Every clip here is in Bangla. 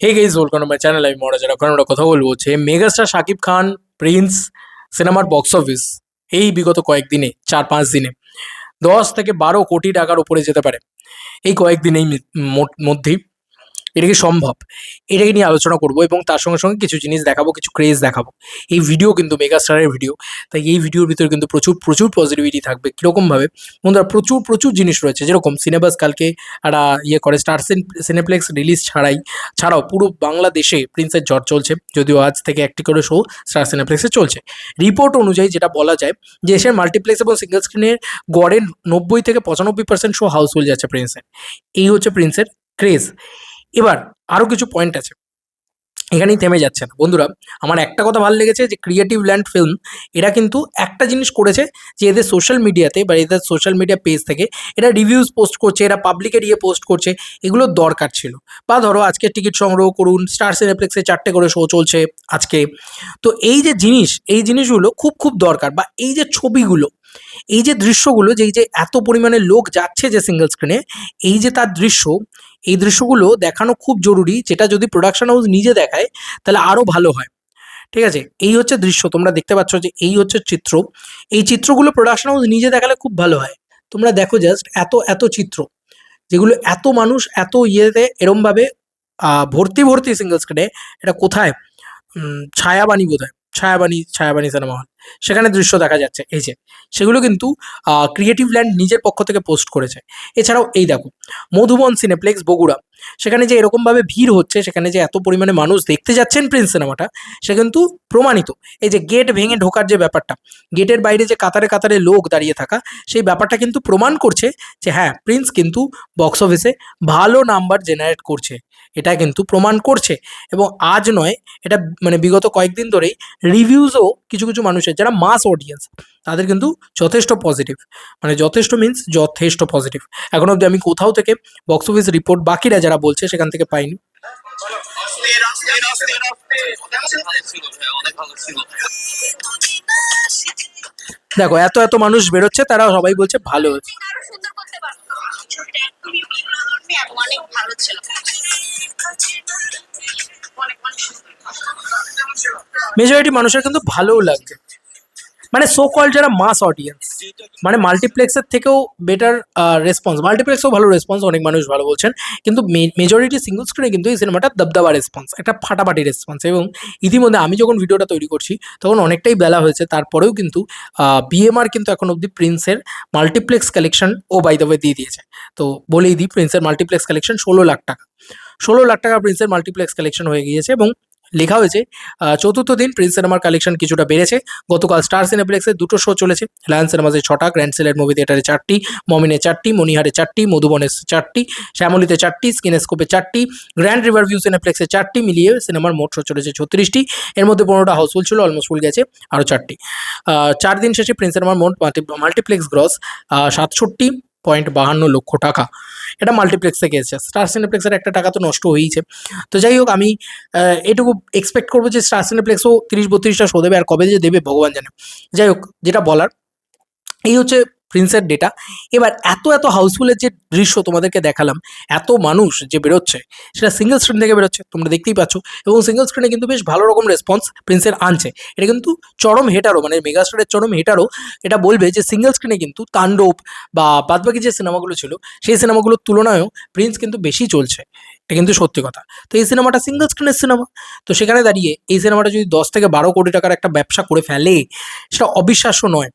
Hey guys, welcome to my channel. আমি মহারাজার। এখন আমরা কথা বলবো হচ্ছে মেগাস্টার শাকিব খান প্রিন্স সিনেমার বক্স অফিস এই বিগত কয়েকদিনে 4-5 দিনে 10 থেকে 12 কোটি টাকার উপরে যেতে পারে এই কয়েকদিনেই মধ্যেই। এটা কি সম্ভব? এটাকে নিয়ে আলোচনা করব এবং তার সঙ্গে সঙ্গে কিছু জিনিস দেখাবো, কিছু ক্রেজ দেখাবো। এই ভিডিও কিন্তু মেগাস্টারের ভিডিও, তাই এই ভিডিওর ভিতরে কিন্তু প্রচুর প্রচুর পজিটিভিটি থাকবে। কীরকমভাবে বন্ধুরা, প্রচুর প্রচুর জিনিস রয়েছে। যেরকম সিনেবাস কালকে একটা করে স্টার সিনেপ্লেক্স রিলিজ ছাড়াও পুরো বাংলাদেশে প্রিন্সের ঝড় চলছে, যদিও আজ থেকে একটি করে শো স্টার সিনেপ্লেক্সে চলছে। রিপোর্ট অনুযায়ী যেটা বলা যায় যে এসের মাল্টিপ্লেক্স এবং সিঙ্গেল স্ক্রিনের গড়ের 90 থেকে 95% শো হাউসফুল যাচ্ছে প্রিন্সের। এই হচ্ছে প্রিন্সের ক্রেজ। এবার আরও কিছু পয়েন্ট আছে, এখানেই থেমে যাচ্ছে না বন্ধুরা। আমার একটা কথা ভালো লেগেছে যে ক্রিয়েটিভ ল্যান্ড ফিল্ম এরা কিন্তু একটা জিনিস করেছে, যে এদের সোশ্যাল মিডিয়াতে বা এদের সোশ্যাল মিডিয়া পেজ থেকে এরা রিভিউজ পোস্ট করছে, এরা পাবলিকের পোস্ট করছে। এগুলো দরকার ছিল। বা ধরো আজকে টিকিট সংগ্রহ করুন, স্টার সিনেপ্লেক্সে 4টে করে শো চলছে আজকে। তো এই যে জিনিস, এই জিনিসগুলো খুব খুব দরকার। বা এই যে ছবিগুলো, এই যে দৃশ্যগুলো, যে এই যে এত পরিমাণে লোক যাচ্ছে যে সিঙ্গেল স্ক্রিনে, এই যে তার দৃশ্য, এই দৃশ্যগুলো দেখানো খুব জরুরি। যেটা যদি প্রোডাকশন হাউস নিজে দেখায় তাহলে আরও ভালো হয়। ঠিক আছে, এই হচ্ছে দৃশ্য, তোমরা দেখতে পাচ্ছ যে এই হচ্ছে চিত্র। এই চিত্রগুলো প্রোডাকশন হাউস নিজে দেখালে খুব ভালো হয়। তোমরা দেখো জাস্ট এত এত চিত্র, যেগুলো এত মানুষ এত এরমভাবে ভর্তি ভর্তি সিঙ্গেল স্ক্রিনে। এটা কোথায়? ছায়াবাণী বোধহয়, ছায়াবাণী সিনেমা হল, সেখানে দৃশ্য দেখা যাচ্ছে। এই যে সেগুলো কিন্তু ক্রিয়েটিভ ল্যান্ড নিজের পক্ষ থেকে পোস্ট করেছে। এছাড়াও এই দেখো মধুবন সিনেপ্লেক্স বগুড়া, সেখানে যে এরকমভাবে ভিড় হচ্ছে, সেখানে যে এত পরিমাণে মানুষ দেখতে যাচ্ছেন প্রিন্স সিনেমাটা, সে কিন্তু প্রমাণিত। এই যে গেট ভেঙে ঢোকার যে ব্যাপারটা, গেটের বাইরে যে কাতারে কাতারে লোক দাঁড়িয়ে থাকা, সেই ব্যাপারটা কিন্তু প্রমাণ করছে যে হ্যাঁ, প্রিন্স কিন্তু বক্স অফিসে ভালো নাম্বার জেনারেট করছে। এটা কিন্তু প্রমাণ করছে। এবং আজ নয়, এটা মানে বিগত কয়েকদিন ধরেই রিভিউজও কিছু কিছু মানুষের যারা মাস অডিয়েন্স, তাদের কিন্তু যথেষ্ট পজিটিভ। মানে যথেষ্ট মিন্স যথেষ্ট পজিটিভ। এখন অবধি আমি কোথাও থেকে বক্স অফিস রিপোর্ট বাকিরা যারা বলছে সেখান থেকে পাইনি। দেখো এত এত মানুষ বেরোচ্ছে, তারা সবাই বলছে ভালো হচ্ছে। মেজরিটি মানুষের কিন্তু ভালোও লাগছে। মানে সো কল যারা মাস অডিয়েন্স, মানে মাল্টিপ্লেক্সের থেকেও বেটার রেসপন্স। মাল্টিপ্লেক্সেও ভালো রেসপন্স, অনেক মানুষ ভালো বলছেন, কিন্তু মেজরিটি সিঙ্গল স্ক্রিনে কিন্তু এই সিনেমাটা দবদবা রেসপন্স, একটা ফাটাফাটি রেসপন্স। এবং ইতিমধ্যে আমি যখন ভিডিওটা তৈরি করছি তখন অনেকটাই বেলা হয়েছে, তারপরেও কিন্তু বিএমআর কিন্তু এখন অবধি প্রিন্সের মাল্টিপ্লেক্স কালেকশন ও বাই দ্য ওয়ে দিয়ে দিয়েছে। তো বলেই দিই, প্রিন্সের মাল্টিপ্লেক্স কালেকশন 16 লাখ টাকা। 16 লাখ টাকা প্রিন্সের মাল্টিপ্লেক্স কালেকশন হয়ে গিয়েছে। এবং লেখা হয়েছে চতুর্থ দিন প্রিন্স সিনেমার কালেকশন কিছুটা বেড়েছে। গতকাল স্টার সিনেপ্লেক্সে 2টো শো চলেছে। লায়ন সিনেমাসে 6টা, গ্র্যান্ড সেলের মুভি থিয়েটারে 4টি, মমিনে 4টি, মনিহারে 4টি, মধুবনে 4টি, শ্যামলিতে 4টি, স্কিনেস্কোপে 4টি, গ্র্যান্ড রিভার ভিউ সিনেপ্লেক্সে 4টি, মিলিয়ে সিনেমার মোট শো চলেছে 36টি। এর মধ্যে 15টা হাউসফুল ছিল, অলমোস্ট ফুল গেছে আরও 4টি। 4 দিন শেষে প্রিন্স সিনেমার মোট মাল্টিপ্লেক্স গ্রস 67.52 লক্ষ টাকা। এটা মাল্টিপ্লেক্স থেকে এসেছে। স্টার সিনেপ্লেক্সের একটা টাকা তো নষ্ট হয়েইছে। তো যাই হোক, আমি এটুকু এক্সপেক্ট করবো যে স্টার সিনেপ্লেক্সও 30-32টা শো দেবে, আর কবে যে দেবে ভগবান জানে। যাই হোক, যেটা বলার, এই হচ্ছে প্রিন্সের ডেটা। এবার এত এত হাউসফুলের যে দৃশ্য তোমাদেরকে দেখালাম, এত মানুষ যে বেরোচ্ছে, সেটা সিঙ্গেল স্ক্রিন থেকে বেরোচ্ছে, তোমরা দেখতেই পাচ্ছ। এবং সিঙ্গেল স্ক্রিনে কিন্তু বেশ ভালো রকম রেসপন্স প্রিন্সের আনছে। এটা কিন্তু চরম হেটারও, মানে মেগাস্টারের চরম হেটারও এটা বলবে যে সিঙ্গেল স্ক্রিনে কিন্তু তাণ্ডব বা বাদবাকি যে সিনেমাগুলো ছিল, সেই সিনেমাগুলোর তুলনায়ও প্রিন্স কিন্তু বেশি চলছে। এটা কিন্তু সত্যি কথা। তো এই সিনেমাটা সিঙ্গেল স্ক্রিনের সিনেমা, তো সেখানে দাঁড়িয়ে এই সিনেমাটা যদি 10 থেকে 12 কোটি টাকার একটা ব্যবসা করে ফেলে, সেটা অবিশ্বাস্য নয়।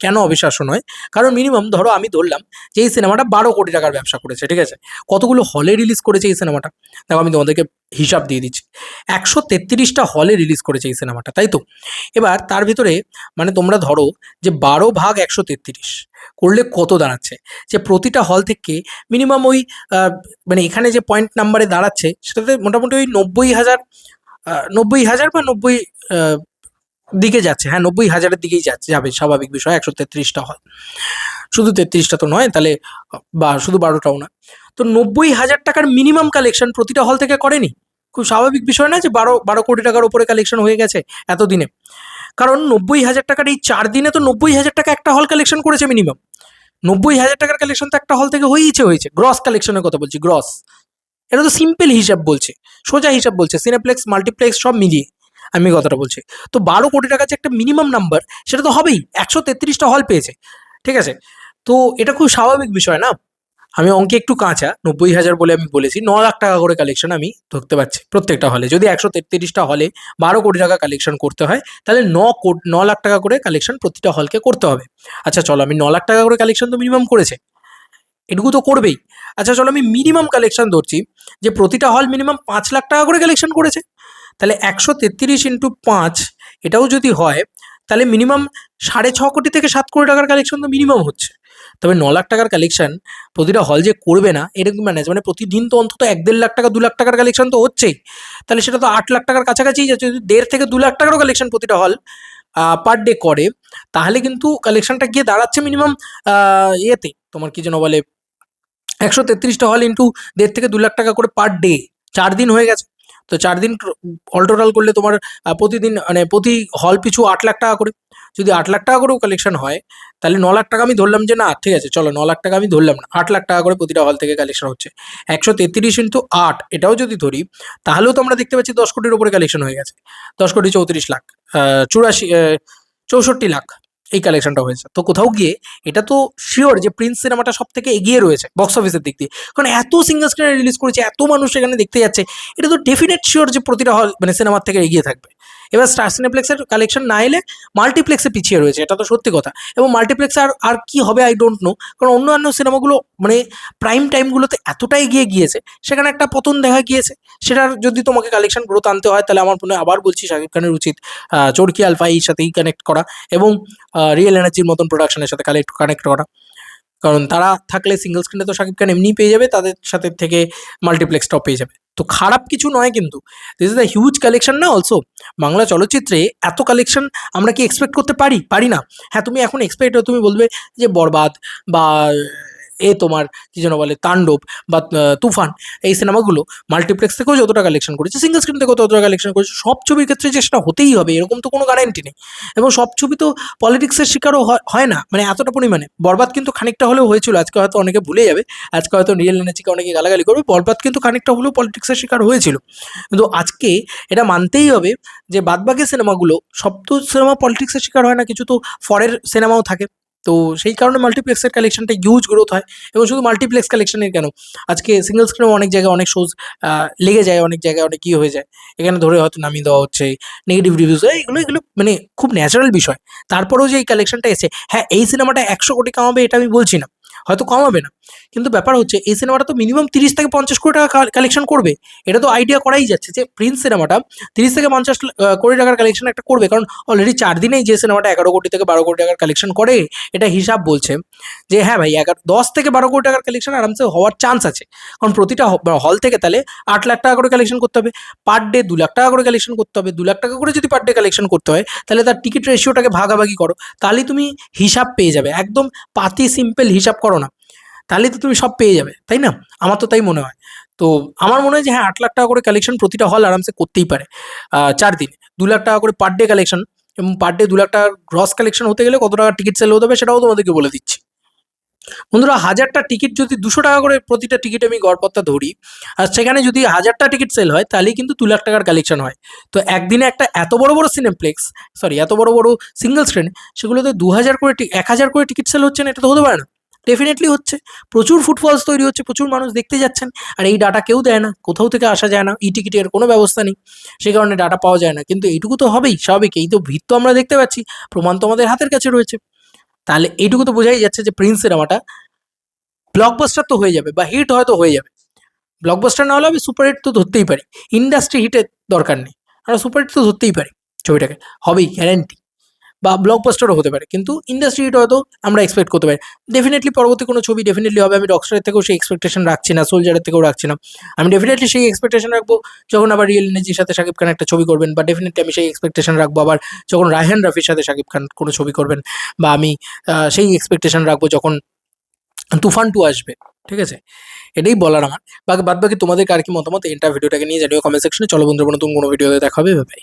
কেন অবিশ্বাস্য নয়? কারণ মিনিমাম ধরো আমি ধরলাম যে এই সিনেমাটা 12 কোটি টাকার ব্যবসা করেছে, ঠিক আছে? কতগুলো হলে রিলিজ করেছে এই সিনেমাটা? দেখো আমি তোমাদেরকে হিসাব দিয়ে দিচ্ছি। 133টা হলে রিলিজ করেছে এই সিনেমাটা, তাই তো? এবার তার ভিতরে মানে তোমরা ধরো যে 12 ভাগ 133 করলে কত দাঁড়াচ্ছে, যে প্রতিটা হল থেকে মিনিমাম ওই মানে এখানে যে পয়েন্ট নাম্বারে দাঁড়াচ্ছে সেটাতে মোটামুটি ওই 90,000 90,000 বা 90 দিকে যাচ্ছে। হ্যাঁ, 90,000-এর দিকেই যাবে, স্বাভাবিক বিষয়। 133টা হল, শুধু 33টা তো নয় তাহলে, বা শুধু 12টাও না। তো 90,000 টাকার মিনিমাম কালেকশন প্রতিটা হল থেকে করেনি? খুব স্বাভাবিক বিষয় না যে 12 কোটি টাকার উপরে কালেকশন হয়ে গেছে এতদিনে? কারণ 90,000 টাকার এই 4 দিনে তো 90,000 টাকা একটা হল কালেকশন করেছে মিনিমাম। 90,000 টাকার কালেকশন তো একটা হল থেকে হয়েছে। গ্রস কালেকশনের কথা বলছি, গ্রস। এটা তো সিম্পল হিসাব বলছে। সোজা হিসাব বলছে, সিনেপ্লেক্স মাল্টিপ্লেক্স সব মিলিয়ে আমি কথাটা বলছি। তো 12 কোটি টাকা যে একটা মিনিমাম নাম্বার, সেটা তো হবেই, 133টা হল পেয়েছে, ঠিক আছে? তো এটা খুব স্বাভাবিক বিষয় না? আমি অঙ্কে একটু কাঁচা, 90,000 বলে আমি বলেছি, 9 লাখ টাকা করে কালেকশন আমি ধরতে পারছি প্রত্যেকটা হলে। যদি 133টা হলে 12 কোটি টাকা কালেকশন করতে হয়, তাহলে 9 লাখ টাকা করে কালেকশন প্রতিটা হলকে করতে হবে। আচ্ছা চলো, আমি 9 লাখ টাকা করে কালেকশন তো মিনিমাম করেছে, এটুকু তো করবেই। আচ্ছা চলো, আমি মিনিমাম কালেকশন ধরছি যে প্রতিটা হল মিনিমাম 5 লাখ টাকা করে কালেকশন করেছে, তাহলে 133 × 5 এটাও যদি হয়, তাহলে মিনিমাম 6.5 কোটি থেকে 7 কোটি টাকার কালেকশন তো মিনিমাম হচ্ছে। তবে 9 লাখ টাকার কালেকশন প্রতিটা হল যে করবে না এরকম মানে আছে, মানে প্রতিদিন তো অন্তত 1-1.5 লাখ টাকা 2 লাখ টাকার কালেকশন তো হচ্ছেই, তাহলে সেটা তো 8 লাখ টাকার কাছাকাছি যাচ্ছে। যদি 1.5 থেকে 2 লাখ টাকারও কালেকশন প্রতিটা হল পার ডে করে, তাহলে কিন্তু কালেকশনটা গিয়ে দাঁড়াচ্ছে মিনিমাম ইয়েতে, তোমার কি যেন বলে, 133টা হল ইন্টু 1.5 থেকে 2 লাখ টাকা করে পার ডে, 4 দিন হয়ে গেছে। তো 4 দিন অল টোটাল করলে তোমার প্রতিদিন মানে প্রতি হল পিছু 8 লাখ টাকা করে। যদি 8 লাখ টাকা করেও কালেকশন হয়, তাহলে 9 লাখ টাকা আমি ধরলাম যে না ঠিক আছে চলো 9 লাখ টাকা আমি ধরলাম না, 8 লাখ টাকা করে প্রতিটা হল থেকে কালেকশন হচ্ছে। 133 × 8 এটাও যদি ধরি, তাহলেও তো আমরা দেখতে পাচ্ছি 10 কোটির উপরে কালেকশন হয়ে গেছে। 10 কোটি 34 লাখ, 64 লাখ এই কালেকশনটা হয়েছে। তো কোথাও গিয়ে এটা তো শিওর যে প্রিন্স সিনেমাটা সব থেকে এগিয়ে রয়েছে বক্স অফিসের দিক দিয়ে, কারণ এত সিঙ্গেল স্ক্রিনে রিলিজ করেছে, এত মানুষ এখানে দেখতে যাচ্ছে, এটা তো ডেফিনেট শিওর যে প্রতিটা হল মানে সিনেমার থেকে এগিয়ে থাকবে। এবার স্টার সিনেপ্লেক্সের কালেকশন না এলে মাল্টিপ্লেক্সে পিছিয়ে রয়েছে, এটা তো সত্যি কথা। এবং মাল্টিপ্লেক্সে আর আর কি হবে আই ডোন্ট নো, কারণ অন্যান্য সিনেমাগুলো মানে প্রাইম টাইমগুলোতে এতটাই এগিয়ে গিয়েছে, সেখানে একটা পতন দেখা গিয়েছে। সেটার যদি তোমাকে কালেকশন গ্রোথ আনতে হয়, তাহলে আমার মনে হয় আবার বলছি শাকিব খানের উচিত চরকি আলফা এর সাথেই কানেক্ট করা, এবং রিয়েল এনার্জির মতন প্রোডাকশনের সাথে কানেক্ট করা। কারণ তারা থাকলে সিঙ্গেল স্ক্রিনে তো শাকিব খান এমনিই পেয়ে যাবে, তাদের সাথে থেকে মাল্টিপ্লেক্সটাও পেয়ে যাবে। তো খারাপ কিছু নয়, কিন্তু this is the huge collection না অলসো। বাংলা চলচ্চিত্রে এত কালেকশন আমরা কি এক্সপেক্ট করতে পারি? পারি না। হ্যাঁ, তুমি এখন তুমি বলবে যে বরবাদ বা তোমার কি যেন বলে তাণ্ডব বা তুফান, এই সিনেমাগুলো মাল্টিপ্লেক্স থেকেও যতটা কালেকশন করেছে, সিঙ্গেল স্ক্রিন থেকেও ততটা কালেকশন করেছে। সব ছবির ক্ষেত্রে যে সেটা হতেই হবে এরকম তো কোনো গ্যারান্টি নেই, এবং সব ছবি তো পলিটিক্সের শিকারও হয় না মানে এতটা পরিমাণে। বরবাদ কিন্তু খানিকটা হলেও হয়েছিল, আজকে হয়তো অনেকে ভুলে যাবে, আজকে হয়তো রিয়েল এনার্জিকে অনেকে গালাগালি করবে, বরবাদ কিন্তু খানিকটা হলেও পলিটিক্সের শিকার হয়েছিল। কিন্তু আজকে এটা মানতেই হবে যে বাদবাকি সিনেমাগুলো, সব তো সিনেমা পলিটিক্সের শিকার হয় না, কিছু তো ফরের সিনেমাও থাকে। তো সেই কারণে মাল্টিপ্লেক্সের কালেকশনটা হিউজ গ্রোথ হয়। এবং শুধু মাল্টিপ্লেক্স কালেকশনের কেন, আজকে সিঙ্গেল স্ক্রিনেও অনেক জায়গায় অনেক শোজ লেগে যায়, অনেক জায়গায় অনেক কী হয়ে যায়, এখানে ধরে হয়তো নামিয়ে দেওয়া হচ্ছে, নেগেটিভ রিভিউজ হয়, এগুলো এগুলো মানে খুব ন্যাচারাল বিষয়। তারপরেও যে এই কালেকশনটা এসে, হ্যাঁ এই সিনেমাটা 100 কোটি কামাবে এটা আমি বলছি না, হয়তো কমাবে না, কিন্তু ব্যাপার হচ্ছে এই সিনেমাটা তো মিনিমাম 30 থেকে 50 কোটি টাকা কালেকশন করবে। এটা তো আইডিয়া করাই যাচ্ছে যে প্রিন্স সিনেমাটা 30 থেকে 50 কোটি টাকার কালেকশন একটা করবে, কারণ অলরেডি 4 দিনেই যে সিনেমাটা 11 কোটি থেকে 12 কোটি টাকার কালেকশন করে, এটা হিসাব বলছে যে হ্যাঁ ভাই 10 থেকে 12 কোটি টাকার কালেকশন আরামসে হওয়ার চান্স আছে। কারণ প্রতিটা হল থেকে তাহলে 8 লাখ টাকা করে কালেকশন করতে হবে, পার ডে 2 লাখ টাকা করে কালেকশন করতে হবে। 2 লাখ টাকা করে যদি পার ডে কালেকশন করতে হয়, তাহলে তার টিকিট রেশিওটাকে ভাগাভাগি করো, তাহলেই তুমি হিসাব পেয়ে যাবে। একদম পাতি সিম্পল হিসাব করো না, তাহলেই তো তুমি সব পেয়ে যাবে, তাই না? আমার তো তাই মনে হয়। তো আমার মনে হয় যে হ্যাঁ 8 লাখ টাকা করে কালেকশন প্রতিটা হল আরামসে করতেই পারে 4 দিনে। 2 লাখ টাকা করে পার ডে কালেকশন, এবং পার ডে 2 লাখ টাকার গ্রস কালেকশন হতে গেলে কত টাকা টিকিট সেল হতে হবে সেটাও তোমাদেরকে বলে দিচ্ছি। বন্ধুরা, 1000টা টিকিট যদি 200 টাকা করে প্রতিটা টিকিট আমি গড়পত্তা ধরি, আর সেখানে যদি 1000টা টিকিট সেল হয়, তাহলেই কিন্তু 2 লাখ টাকার কালেকশন হয়। তো একদিনে একটা এত বড় বড় সিনেপ্লেক্স, সরি এত বড় বড় সিঙ্গেল স্ক্রিন, সেগুলোতে 2000 করে 1000 করে টিকিট সেল হচ্ছে না, এটা তো হতে পারে না। ডেফিনেটলি হচ্ছে, প্রচুর ফুটফলস তৈরি হচ্ছে, প্রচুর মানুষ দেখতে যাচ্ছেন। আর এই ডাটা কেউ দেয় না, কোথাও থেকে আসা যায় না, ই টিকিটের কোনো ব্যবস্থা নেই, সেই কারণে ডাটা পাওয়া যায় না। কিন্তু এইটুকু তো হবেই, স্বাভাবিক, এই তো ভিড় তো আমরা দেখতে পাচ্ছি, প্রমাণ তো আমাদের হাতের কাছে রয়েছে। তাহলে এইটুকু তো বোঝাই যাচ্ছে যে প্রিন্স সিনেমাটা ব্লকবাস্টার তো হয়ে যাবে বা হিট হয়তো হয়ে যাবে। ব্লকবাস্টার না হলে আমি সুপার হিট তো ধরতেই পারি, ইন্ডাস্ট্রি হিটের দরকার নেই, আমরা সুপার হিট তো ধরতেই পারি ছবিটাকে, হবেই গ্যারান্টি। বা ব্লকবাস্টারও হতে পারে, কিন্তু ইন্ডাস্ট্রি হিট হয়তো আমরা এক্সপেক্ট করতে পারি। ডেফিনেটলি পরবর্তী কোনো ছবি ডেফিনেটলি হবে, আমি রকস্টারের থেকেও সেই এক্সপেকটেশন রাখছি না, সোলজারের থেকেও রাখছি না। আমি ডেফিনেটলি সেই এক্সপেকটেশন রাখবো যখন আবার রিয়েল এনার্জির সাথে শাকিব খান একটা ছবি করবেন, বা ডেফিনেটলি আমি সেই এক্সপেকটেশন রাখবো আবার যখন রায়হান রাফির সাথে শাকিব খান কোনো ছবি করবেন, বা আমি সেই এক্সপেকটেশন রাখবো যখন তুফান 2 আসবে। ঠিক আছে, এটাই বলার আমার। বাকি বাদ বাকি তোমাদের আর কি মতামত, এটা ভিডিওটাকে নিয়ে জানিও কমেন্ট সেকশনে। চলো বন্ধুরা, নতুন কোনো ভিডিওতে দেখা হবে, বাই।